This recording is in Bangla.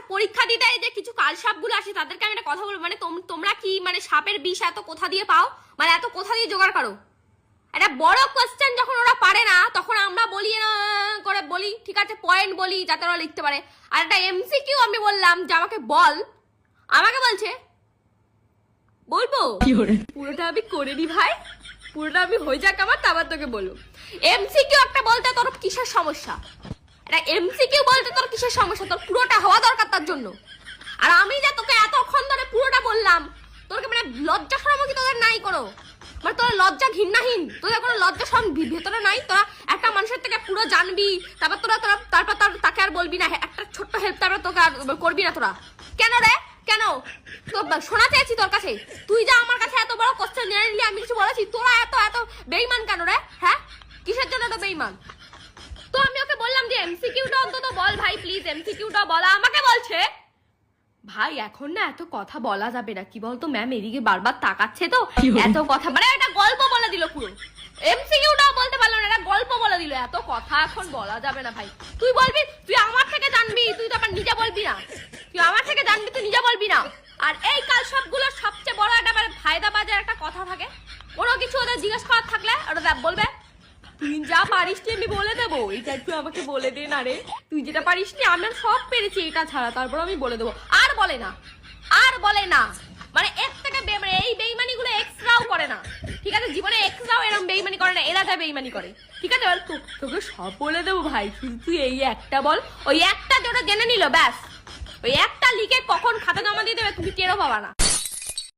আচ্ছা পরীক্ষা দিতে যে কিছু কালসাপগুলো আসে তাদেরকে আমি একটা কথা বলবো, মানে তোমরা কি মানে সাপের বিষ এত কোথা দিয়ে পাও, মানে এত কোথা দিয়ে জোগাড় করো? একটা বড় কোশ্চেন যখন ওরা পারে না তখন আমরা বলি করে বলি, ঠিক আছে পয়েন্ট বলি যাতে ওরা লিখতে পারে। আর একটা এমসিকিউ আমি বললাম যে আমাকে বল, আমাকে বলছে বলবো পুরোটা আমি করে নি ভাই, পুরোটা আমি হয়ে যাক আমার, তারপর তোকে বলবো। এমসিকিউ একটা বলতে তোর কিসের সমস্যা? এটা এমসিকিউ বলতে তোর কিসের সমস্যা? তোর পুরোটা হওয়া দরকার তার জন্য। আর আমি যে তোকে এতক্ষণ ধরে পুরোটা বললাম, তোকে মানে লজ্জা শরম কি তোদের নাই কোনো? মানে তোরা লজ্জা ঘৃণাহীন, তোদের কোনো লজ্জা শরম ভেতরে নাই? তোরা একটা মানুষের থেকে পুরো জানবি, তারপর তারপর তাকে আর বলবি না, একটা ছোট্ট হেল্প তারপর তোকে আর করবি না তোরা? কেন রে কেন? তো শোনা চেয়েছি তোর কাছে, তুই যা আমার কাছে এত বড় কোশ্চেন জেনে নিলি, আমি কিছু বলেছি? তোরা এত এত বেইমান কেন রে? হ্যাঁ কিসের জন্য এত বেইমান? তো আমি ওকে বললাম যে এমসিকিউটা অন্তত বল ভাই প্লিজ, এমসিকিউটা বলা। আমাকে বলছে ভাই এখন না এত কথা বলা যাবে না, কি বলতো ম্যাম এদিকে বারবার তাকাচ্ছে তো, এত কথা মানে একটা গল্প বলে দিল পুরো, এমসিকিউটাও বলতে পারলো না, একটা গল্প বলে দিল, এত কথা এখন বলা যাবে না ভাই। তুই বলবি, তুই আমার থেকে জানবি, তুই তো আবার নিজে বলবি না, তুই আমার থেকে জানবি তুই নিজে বলবি না। আর এই কাল সবগুলোর সবচেয়ে বড় একটা মানে ফায়দা বাজার একটা কথা থাকে, কোনো কিছু ওদের জিজ্ঞেস করার থাকলে ওটা বলবে তুই যা পারিস নি আমি বলে দেবো, এটা একটু আমাকে বলে দে না রে, তুই যেটা পারিস নি আমি সব পেরেছি এটা ছাড়া, তারপর আমি বলে দেবো। আর বলে না, আর বলে না, মানে এর থেকে মানে এই বেইমানি গুলো এক্সট্রাও করে না, ঠিক আছে? জীবনে এক্সট্রাও এরকম বেইমানি করে না, এরা যা বেইমানি করে, ঠিক আছে? তোকে সব বলে দেবো ভাই, শুধু তুই এই একটা বল, ওই একটা যেটা জেনে নিল ব্যাস, ওই একটা লিখে কখন খাতা জমা দিয়ে দেবে তুমি টেরও পাবা না।